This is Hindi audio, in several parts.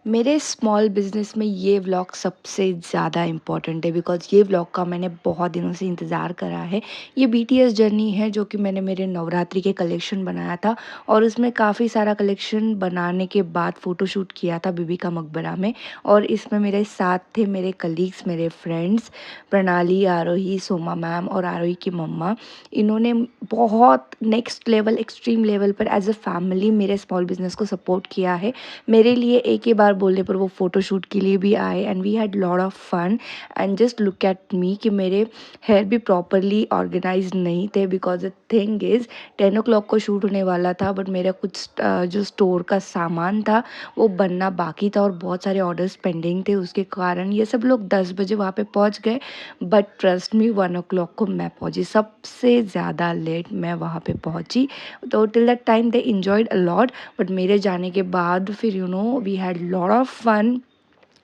मेरे स्मॉल बिज़नेस में ये व्लॉग सबसे ज़्यादा इम्पोर्टेंट है बिकॉज़ ये व्लॉग का मैंने बहुत दिनों से इंतज़ार करा है। ये बीटीएस जर्नी है जो कि मैंने मेरे नवरात्रि के कलेक्शन बनाया था और उसमें काफ़ी सारा कलेक्शन बनाने के बाद फ़ोटोशूट किया था बीबी का मकबरा में। और इसमें मेरे साथ थे मेरे कलीग्स, मेरे फ्रेंड्स प्रणाली, आरोही, सोमा मैम और आरोही की मम्मा। इन्होंने बहुत नेक्स्ट लेवल, एक्सट्रीम लेवल पर एज़ अ फैमिली मेरे स्मॉल बिज़नेस को सपोर्ट किया है। मेरे लिए एक ही बार बोलने पर वो फ़ोटोशूट के लिए भी आए and we had lot of fun. And just look at me कि मेरे हेयर भी प्रॉपरली ऑर्गेनाइज नहीं थे because the thing is 10 o'clock को शूट होने वाला था बट मेरा कुछ जो स्टोर का सामान था वो बनना बाकी था और बहुत सारे ऑर्डर्स पेंडिंग थे। उसके कारण ये सब लोग 10 बजे वहाँ पे पहुँच गए बट ट्रस्ट मी 1 o'clock को मैं पहुँची, सबसे ज़्यादा लेट मैं वहाँ पे पहुँची। तो till that time they enjoyed a lot but मेरे जाने के बाद फिर we had lot of fun.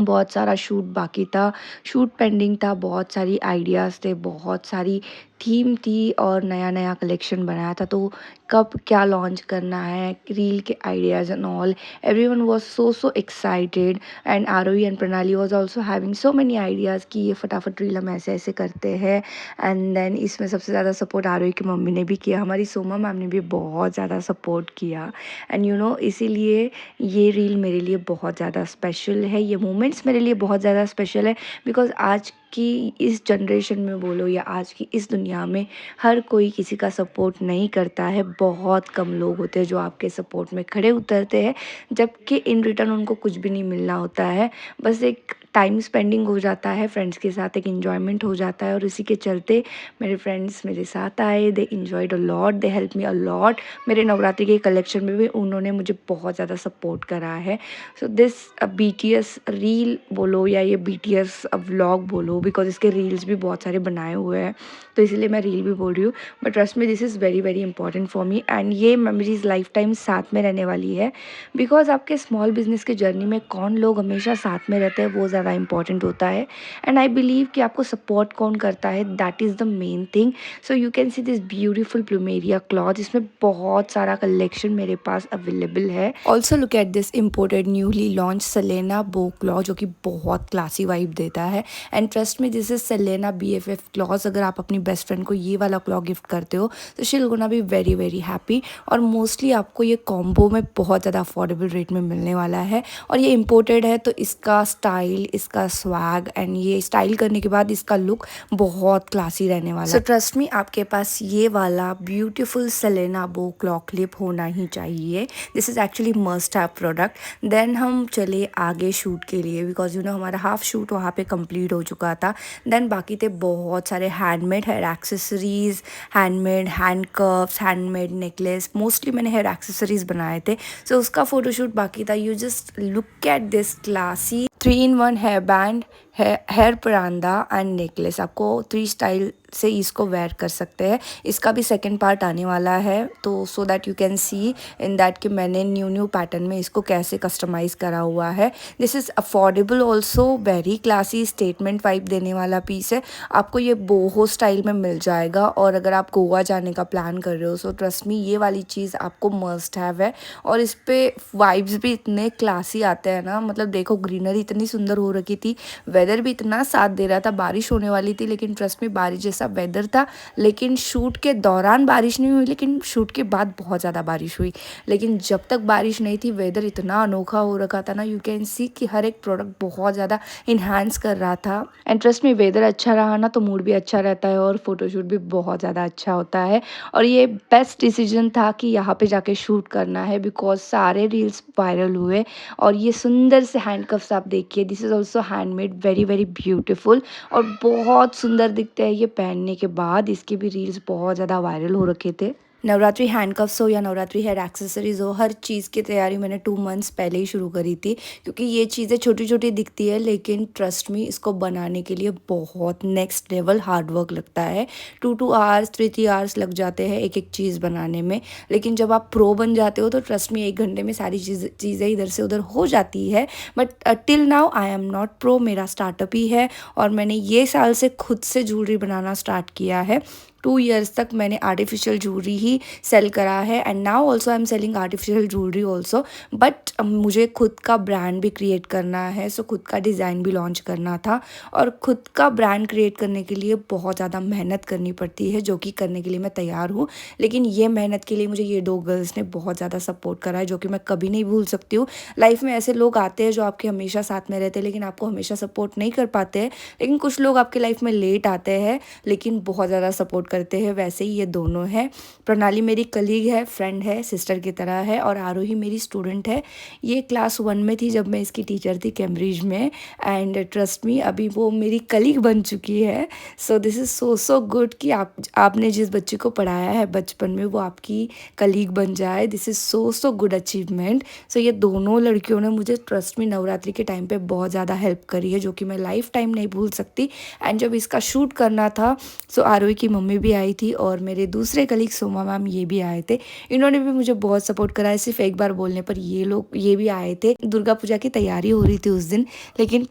बहुत सारा शूट बाकी था, शूट पेंडिंग था, बहुत सारी आइडियाज़ थे, बहुत सारी थीम थी और नया-नया कलेक्शन बनाया था। तो कब क्या लॉन्च करना है, रील के ideas and all, everyone was so excited and Aarohi and Pranali was also having so many ideas कि ये फटाफट रील हम ऐसे-ऐसे करते हैं। एंड देन इसमें सबसे ज़्यादा सपोर्ट आरोही की मम्मी ने भी किया, हमारी सोमा मैम ने भी बहुत ज़्यादा सपोर्ट किया। एंड इसीलिए ये रील मेरे लिए बहुत ज़्यादा स्पेशल है, ये मोमेंट्स मेरे लिए बहुत ज़्यादा स्पेशल है बिकॉज़ आज की इस जनरेशन में बोलो या आज की इस दुनिया में हर कोई किसी का सपोर्ट नहीं करता है। बहुत कम लोग होते हैं जो आपके सपोर्ट में खड़े उतरते हैं, जबकि इन रिटर्न उनको कुछ भी नहीं मिलना होता है। बस एक टाइम स्पेंडिंग हो जाता है फ्रेंड्स के साथ, एक एन्जॉयमेंट हो जाता है और इसी के चलते मेरे फ्रेंड्स मेरे साथ आए, they enjoyed a lot, they help me a lot. मेरे नवरात्रि के कलेक्शन में भी उन्होंने मुझे बहुत ज़्यादा सपोर्ट करा है। सो दिस बीटीएस रील बोलो या ये बीटीएस व्लॉग बोलो बिकॉज इसके रील्स भी बहुत सारे बनाए हुए हैं तो इसीलिए मैं रील भी बोल रही हूँ। बट ट्रस्ट में this is very very important for me and ये मेमोरीज लाइफ टाइम साथ में रहने वाली है बिकॉज आपके स्मॉल बिजनेस के जर्नी में कौन लोग हमेशा साथ में रहते हैं वो ज़्यादा इंपॉर्टेंट होता है। एंड आई बिलीव कि आपको सपोर्ट कौन करता है, that is the main thing. So you can see this beautiful plumeria cloth, इसमें बहुत सारा कलेक्शन मेरे पास अवेलेबल है। Also look at this imported newly launch Selena बो क्लॉथ जो कि बहुत क्लासी वाइब देता है। एंड ट्रस्ट में this is Selena BFF cloth. अगर आप अपनी बेस्ट फ्रेंड को ये वाला क्लॉथ गिफ्ट करते हो तो she will gonna be very very happy. और मोस्टली आपको ये कॉम्बो में बहुत ज़्यादा अफोर्डेबल रेट में मिलने वाला है और ये इम्पोर्टेड है तो इसका स्टाइल, इसका स्वैग एंड ये स्टाइल करने के बाद इसका लुक बहुत क्लासी रहने वाला है। सो ट्रस्ट मी आपके पास ये वाला beautiful Selena bow claw clip होना ही चाहिए। This is actually must have product. Then हम चले आगे शूट के लिए बिकॉज हमारा हाफ शूट वहाँ पे कंप्लीट हो चुका था। देन बाकी थे बहुत सारे handmade hair accessories, handmade hand cups, handmade necklace, mostly मैंने हेयर एक्सेसरीज बनाए थे। सो उसका फोटोशूट बाकी था। You just look at this classy 3 in 1 hair band, hair paranda and necklace. आपको 3 स्टाइल से इसको वेयर कर सकते हैं। इसका भी सेकंड पार्ट आने वाला है तो so that you can C in that कि मैंने न्यू पैटर्न में इसको कैसे कस्टमाइज़ करा हुआ है। This is affordable also, very classy, statement vibe देने वाला पीस है। आपको ये बोहो स्टाइल में मिल जाएगा और अगर आप गोवा जाने का प्लान कर रहे हो सो ट्रस्ट मी ये वाली चीज़ आपको मस्ट हैव है। और इस पर वाइब्स भी इतने क्लासी आते हैं ना, मतलब देखो ग्रीनरी इतनी सुंदर हो रखी थी, वेदर भी इतना साथ दे रहा था, बारिश होने वाली थी लेकिन ट्रस्ट में बारिश जैसा वेदर था। लेकिन शूट के दौरान बारिश नहीं हुई लेकिन शूट के बाद बहुत ज़्यादा बारिश हुई। लेकिन जब तक बारिश नहीं थी वेदर इतना अनोखा हो रखा था ना, यू कैन सी कि हर एक प्रोडक्ट बहुत ज़्यादा इन्हांस कर रहा था। एंड ट्रस्ट में वेदर अच्छा रहा ना तो मूड भी अच्छा रहता है और फोटोशूट भी बहुत ज़्यादा अच्छा होता है। और ये बेस्ट डिसीजन था कि यहाँ पे जाके शूट करना है बिकॉज सारे रील्स वायरल हुए। और ये सुंदर से हैंडकफ्स आप देखिए, this is also handmade, very very beautiful और बहुत सुंदर दिखते हैं ये पहनने के बाद। इसके भी रील्स बहुत ज़्यादा वायरल हो रखे थे। नवरात्रि हैंडकफ्स हो या नवरात्रि हेयर एक्सेसरीज़ हो, हर चीज़ की तैयारी मैंने 2 मंथ्स पहले ही शुरू करी थी क्योंकि ये चीज़ें छोटी छोटी दिखती है लेकिन ट्रस्ट मी इसको बनाने के लिए बहुत नेक्स्ट लेवल हार्ड वर्क लगता है। 2 आवर्स 3 आवर्स लग जाते हैं एक एक चीज़ बनाने में। लेकिन जब आप प्रो बन जाते हो तो ट्रस्ट मी 1 घंटे में सारी चीज़ें इधर से उधर हो जाती है। But till now I am not pro, मेरा स्टार्टअप ही है और मैंने ये साल से खुद से ज्वेलरी बनाना स्टार्ट किया है। 2 इयर्स तक मैंने आर्टिफिशियल ज्वेलरी ही सेल करा है and now also I am selling artificial jewellery also. But मुझे खुद का ब्रांड भी क्रिएट करना है, सो खुद का डिज़ाइन भी लॉन्च करना था। और खुद का ब्रांड क्रिएट करने के लिए बहुत ज़्यादा मेहनत करनी पड़ती है, जो कि करने के लिए मैं तैयार हूँ। लेकिन ये मेहनत के लिए मुझे ये 2 गर्ल्स ने बहुत ज़्यादा सपोर्ट करा है, जो कि मैं कभी नहीं भूल सकती हूँ। लाइफ में ऐसे लोग आते हैं जो आपके हमेशा साथ में रहते हैं, लेकिन आपको हमेशा सपोर्ट नहीं कर पाते हैं। लेकिन कुछ लोग आपके लाइफ में लेट आते हैं, लेकिन बहुत ज़्यादा सपोर्ट करते हैं। वैसे ही ये दोनों हैं। प्रणाली मेरी कलीग है, फ्रेंड है, सिस्टर की तरह है, और आरोही मेरी स्टूडेंट है। ये क्लास 1 में थी जब मैं इसकी टीचर थी कैम्ब्रिज में, एंड ट्रस्ट मी अभी वो मेरी कलीग बन चुकी है। So this is so good कि आपने जिस बच्चे को पढ़ाया है बचपन में वो आपकी कलीग बन जाए। This is so good achievement. So ये दोनों लड़कियों ने मुझे ट्रस्ट में नवरात्रि के टाइम पे बहुत ज़्यादा हेल्प करी है, जो कि मैं लाइफ टाइम नहीं भूल सकती। एंड जब इसका शूट करना था, सो आरोही की मम्मी भी आई थी और मेरे दूसरे कलीग सोमा मैम ये भी आए थे। इन्होंने भी मुझे बहुत सपोर्ट करा है। सिर्फ एक बार बोलने पर ये भी आए थे। दुर्गा पूजा की तैयारी हो रही थी उस दिन, लेकिन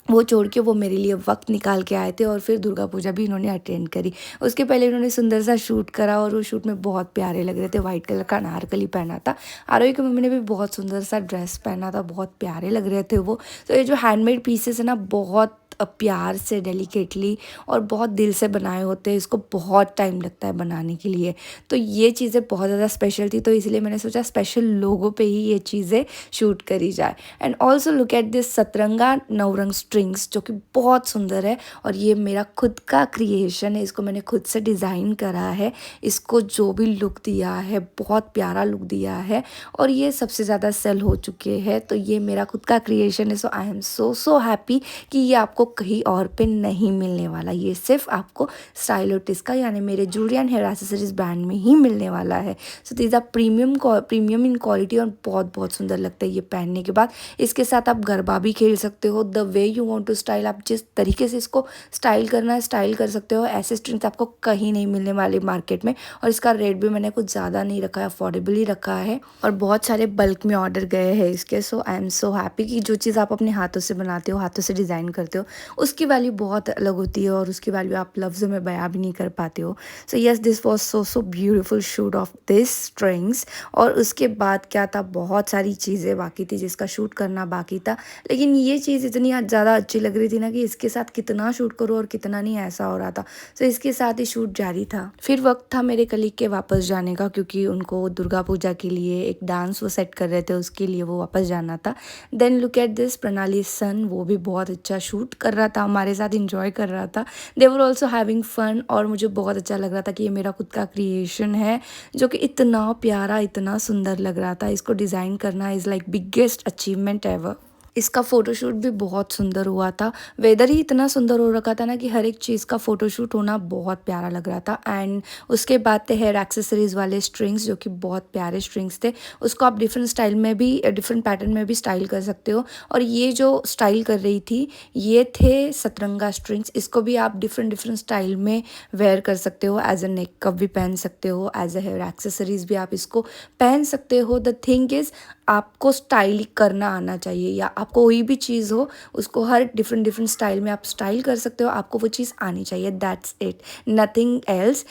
वो छोड़ के वो मेरे लिए वक्त निकाल के आए थे, और फिर दुर्गा पूजा भी इन्होंने अटेंड करी। उसके पहले इन्होंने सुंदर सा शूट करा और वो शूट में बहुत प्यारे लग रहे थे। वाइट कलर का अनारकली पहना था। आरोही की मम्मी ने भी बहुत सुंदर सा ड्रेस पहना था, बहुत प्यारे लग रहे थे वो। तो ये जो हैंडमेड पीसेस है ना, बहुत प्यार से, डेलिकेटली और बहुत दिल से बनाए होते हैं। इसको बहुत टाइम लगता है बनाने के लिए। तो ये चीज़ें बहुत ज़्यादा स्पेशल थी, तो इसलिए मैंने सोचा स्पेशल लोगों पे ही ये चीज़ें शूट करी जाए। And also look at this सतरंगा नवरंग स्ट्रिंग्स, जो कि बहुत सुंदर है, और ये मेरा खुद का क्रिएशन है। इसको मैंने खुद से डिज़ाइन करा है। इसको जो भी लुक दिया है, बहुत प्यारा लुक दिया है, और ये सबसे ज़्यादा सेल हो चुके हैं। तो ये मेरा खुद का क्रिएशन है। सो आई एम सो हैप्पी कि ये आपको कहीं और पे नहीं मिलने वाला। ये सिर्फ आपको स्टाइलोटिस्का यानी मेरे jewellery and hair accessories brand में ही मिलने वाला है। So these are premium in quality, और बहुत सुंदर लगता है ये पहनने के बाद। इसके साथ आप गरबा भी खेल सकते हो। The way you want to style, आप जिस तरीके से इसको स्टाइल करना है स्टाइल कर सकते हो। ऐसे स्ट्रिंग्स आपको कहीं नहीं मिलने वाले मार्केट में। और इसका रेट भी मैंने कुछ ज़्यादा नहीं रखा है, अफोर्डेबल ही रखा है, और बहुत सारे बल्क में ऑर्डर गए हैं इसके। सो आई एम सो हैप्पी कि जो चीज़ आप अपने हाथों से बनाते हो, हाथों से डिज़ाइन करते हो, उसकी वैल्यू बहुत अलग होती है, और उसकी वैल्यू आप लफ्ज़ों में बयां भी नहीं कर पाते हो। So yes, this was so beautiful shoot of this strings. और उसके बाद क्या था, बहुत सारी चीज़ें बाकी थी जिसका शूट करना बाकी था। लेकिन ये चीज़ इतनी ज़्यादा अच्छी लग रही थी ना कि इसके साथ कितना शूट करो और कितना नहीं, ऐसा हो रहा था। सो इसके साथ ही शूट जारी था। फिर वक्त था मेरे कलीग के वापस जाने का, क्योंकि उनको दुर्गा पूजा के लिए एक डांस वो सेट कर रहे थे, उसके लिए वो वापस जाना था। देन लुक एट दिस प्रणाली सन, वो भी बहुत अच्छा शूट कर रहा था, हमारे साथ इंजॉय कर रहा था। दे वर ऑल्सो हैविंग फन, और मुझे बहुत अच्छा लग रहा था कि ये मेरा खुद का क्रिएशन है, जो कि इतना प्यारा, इतना सुंदर लग रहा था। इसको डिज़ाइन करना is like biggest achievement ever. इसका फ़ोटोशूट भी बहुत सुंदर हुआ था। वेदर ही इतना सुंदर हो रखा था ना कि हर एक चीज़ का फ़ोटोशूट होना बहुत प्यारा लग रहा था। एंड उसके बाद थे हेयर एक्सेसरीज़ वाले स्ट्रिंग्स, जो कि बहुत प्यारे स्ट्रिंग्स थे। उसको आप डिफरेंट स्टाइल में भी, डिफरेंट पैटर्न में भी स्टाइल कर सकते हो। और ये जो स्टाइल कर रही थी, ये थे सतरंगा स्ट्रिंग्स। इसको भी आप डिफरेंट स्टाइल में वेयर कर सकते हो। एज अ नेक कप भी पहन सकते हो, एज अ हेयर एक्सेसरीज़ भी आप इसको पहन सकते हो। द थिंग इज़, आपको स्टाइल करना आना चाहिए, या आपको कोई भी चीज़ हो उसको हर डिफरेंट स्टाइल में आप स्टाइल कर सकते हो। आपको वो चीज़ आनी चाहिए, दैट्स इट, नथिंग एल्स।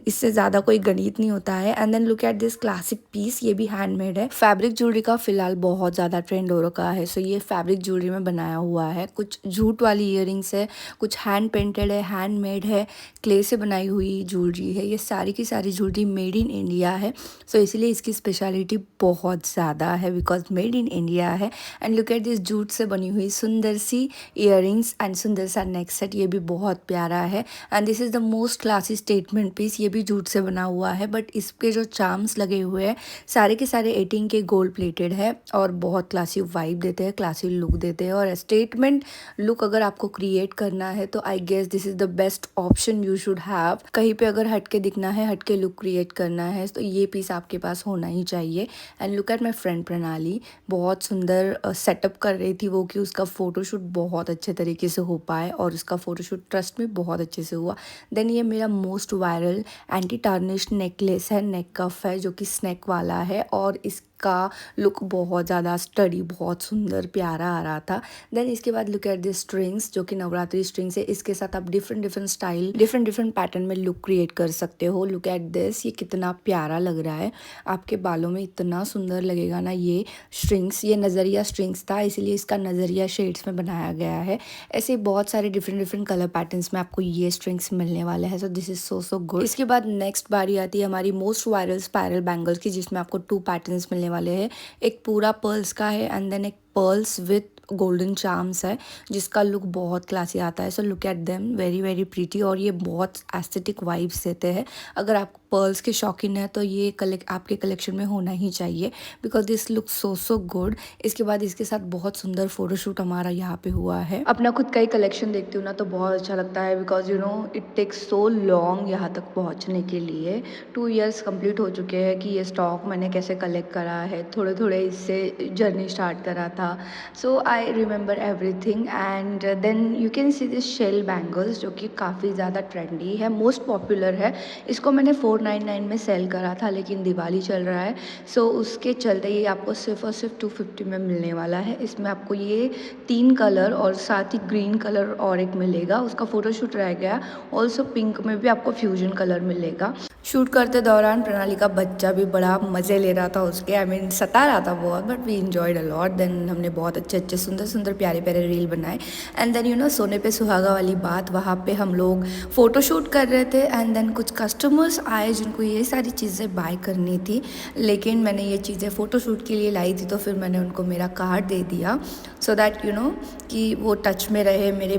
इससे ज़्यादा कोई गणित नहीं होता है। And then look at this classic piece, ये भी हैंडमेड है। फैब्रिक ज्वेलरी का फिलहाल बहुत ज़्यादा ट्रेंड हो रखा है। सो ये फैब्रिक ज्वेलरी में बनाया हुआ है। कुछ जूट वाली ईयरिंग्स है, कुछ हैंड पेंटेड है, हैंडमेड है, क्ले से बनाई हुई ज्वेलरी है। ये सारी की सारी ज्वेलरी मेड इन इंडिया है। सो इसलिए इसकी स्पेशलिटी बहुत ज़्यादा है, बिकॉज मेड इन इंडिया है। And look at this jute से बनी हुई सुंदर सी ईयरिंग्स एंड सुंदर सा नेक सेट, ये भी बहुत प्यारा है। And this is the most classy statement piece. ये भी जूट से बना हुआ है, बट इस पे जो चार्म्स लगे हुए हैं सारे के सारे 18 के गोल्ड प्लेटेड है, और बहुत क्लासी वाइब देते हैं, क्लासी लुक देते हैं। और स्टेटमेंट लुक अगर आपको क्रिएट करना है तो I guess this is the best option you should have. कहीं पे अगर हट के दिखना है, हट के लुक क्रिएट करना है, तो ये पीस आपके पास होना ही चाहिए। And look at my friend प्रणाली, बहुत सुंदर सेटअप कर रही थी वो, कि उसका फ़ोटोशूट बहुत अच्छे तरीके से हो पाए, और उसका फ़ोटोशूट ट्रस्ट में बहुत अच्छे से हुआ। देन ये मेरा most viral anti tarnish necklace है, नेक कफ है, जो कि स्नैक वाला है, और इस का लुक बहुत ज़्यादा स्टडी, बहुत सुंदर प्यारा आ रहा था। देन इसके बाद लुक एट दिस स्ट्रिंग्स, जो कि नवरात्रि स्ट्रिंग्स है। इसके साथ आप different different style, different different pattern में लुक क्रिएट कर सकते हो। लुक एट दिस, ये कितना प्यारा लग रहा है, आपके बालों में इतना सुंदर लगेगा ना ये स्ट्रिंग्स। ये नज़रिया स्ट्रिंग्स था, इसीलिए इसका नज़रिया शेड्स में बनाया गया है। ऐसे बहुत सारे डिफरेंट डिफरेंट कलर पैटर्न्स में आपको ये स्ट्रिंग्स मिलने वाले हैं। So this is so good. इसके बाद नेक्स्ट बारी आती है हमारी मोस्ट वायरल स्पायरल बैंगल्स की, जिसमें आपको 2 पैटर्न्स मिलने वाले हैं। एक पूरा पर्ल्स का है एंड देन एक पर्ल्स विथ गोल्डन चार्म्स है, जिसका लुक बहुत क्लासी आता है। So look at them, very very pretty, और ये बहुत एस्थेटिक वाइब्स देते हैं। अगर आप पर्ल्स के शौकीन है तो ये आपके कलेक्शन में होना ही चाहिए, because this look so good. इसके बाद इसके साथ बहुत सुंदर फोटोशूट हमारा यहाँ पे हुआ है। अपना खुद का ही कलेक्शन देखती हूँ ना तो बहुत अच्छा लगता है, because you know it takes so long यहाँ तक पहुँचने के लिए। 2 इयर्स कंप्लीट हो चुके हैं कि ये स्टॉक मैंने कैसे कलेक्ट करा है, थोड़े थोड़े इससे जर्नी स्टार्ट करा था। So I remember everything. And then you can see this shell bangles, जो कि काफ़ी ज़्यादा ट्रेंडी है, मोस्ट पॉपुलर है। इसको मैंने 499 में सेल करा था, लेकिन दिवाली चल रहा है, सो उसके चलते ये आपको सिर्फ और सिर्फ 250 में मिलने वाला है। इसमें आपको ये 3 कलर और साथ ही ग्रीन कलर और एक मिलेगा, उसका फोटोशूट रह गया। ऑल्सो पिंक में भी आपको फ्यूजन कलर मिलेगा। शूट करते दौरान प्रणाली का बच्चा भी बड़ा मज़े ले रहा था उसके, आई मीन सता रहा था बहुत, but we enjoyed a lot. Then हमने बहुत अच्छे अच्छे सुंदर सुंदर प्यारे प्यारे रील बनाए। एंड देन यू नो सोने पे सुहागा वाली बात, वहाँ पे हम लोग फ़ोटोशूट कर रहे थे। एंड देन कुछ कस्टमर्स आए जिनको ये सारी चीज़ें बाय करनी थी, लेकिन मैंने ये चीज़ें फ़ोटोशूट के लिए लाई थी, तो फिर मैंने उनको मेरा कार्ड दे दिया, सो दैट यू नो कि वो टच में रहे मेरे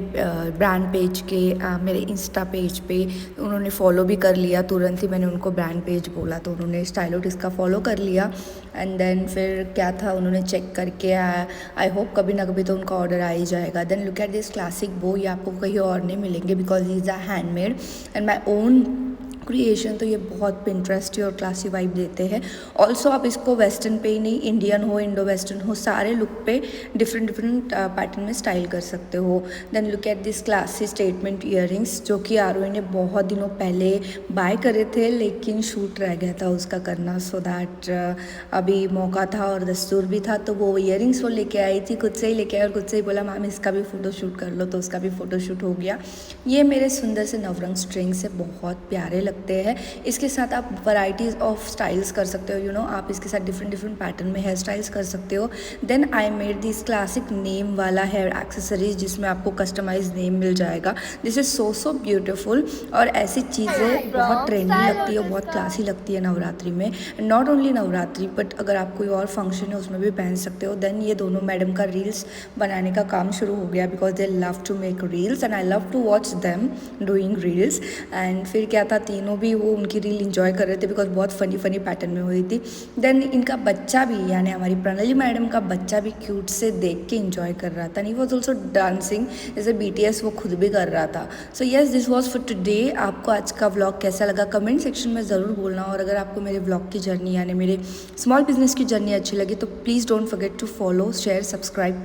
ब्रांड पेज के, मेरे इंस्टा पेज पे। उन्होंने फॉलो भी कर लिया तुरंत ही, मैंने उनको ब्रांड पेज बोला तो उन्होंने स्टाइलोटिक्स का फॉलो कर लिया। एंड देन फिर क्या था, उन्होंने चेक करके आई होप कभी ना कभी तो उनका ऑर्डर आ ही जाएगा। Then look at this classic bow, ये आपको कहीं और नहीं मिलेंगे, because these are handmade and my own creation. तो ये बहुत पिंटरेस्टी और क्लासी वाइब देते हैं। ऑल्सो आप इसको वेस्टर्न पे ही नहीं, इंडियन हो, इंडो वेस्टर्न हो, सारे लुक पे डिफरेंट डिफरेंट पैटर्न में स्टाइल कर सकते हो। Then look at this classy statement earrings, जो कि आरोही ने बहुत दिनों पहले बाय करे थे, लेकिन शूट रह गया था उसका करना, सो दैट अभी मौका था और दस्तूर भी था, तो वो ईयरिंग्स वो लेके आई थी, खुद से ही लेके आई और खुद से ही बोला मैम इसका भी फ़ोटो शूट कर लो, तो उसका भी फ़ोटो शूट हो गया। ये मेरे सुंदर से नवरंग स्ट्रिंग से बहुत प्यारे लगते हैं। इसके साथ आप वैराइटीज़ ऑफ स्टाइल्स कर सकते हो, यू नो आप इसके साथ डिफरेंट डिफरेंट पैटर्न में हेयर स्टाइल्स कर सकते हो। Then I made this classic name वाला हेयर एक्सेसरीज, जिसमें आपको कस्टमाइज नेम मिल जाएगा। दिस इज़ सो ब्यूटीफुल, और ऐसी चीज़ें बहुत ट्रेंडी लगती है, बहुत क्लासी लगती है नवरात्रि में। नॉट ओनली नवरात्रि, बट अगर आप कोई और फंक्शन है उसमें भी पहन सकते हो। देन ये दोनों मैडम का रील्स बनाने का काम शुरू हो गया, because they love to make reels and I love to watch them doing reels. And फिर क्या था, तीनों भी वो उनकी रील इंजॉय कर रहे थे, बिकॉज बहुत फ़नी फ़नी पैटर्न में हुई थी। देन इनका बच्चा भी, यानी हमारी प्रणाली मैडम का बच्चा भी क्यूट से देख के इंजॉय कर रहा था, and he was also dancing जैसे BTS वो खुद भी कर रहा था। So yes, this was for today. आपको आज का व्लॉग कैसा लगा कमेंट सेक्शन में ज़रूर बोलना, और अगर आपको मेरे व्लॉग की जर्नी यानी मेरे स्मॉल बिजनेस की जर्नी अच्छी लगी तो please don't forget to follow, share, subscribe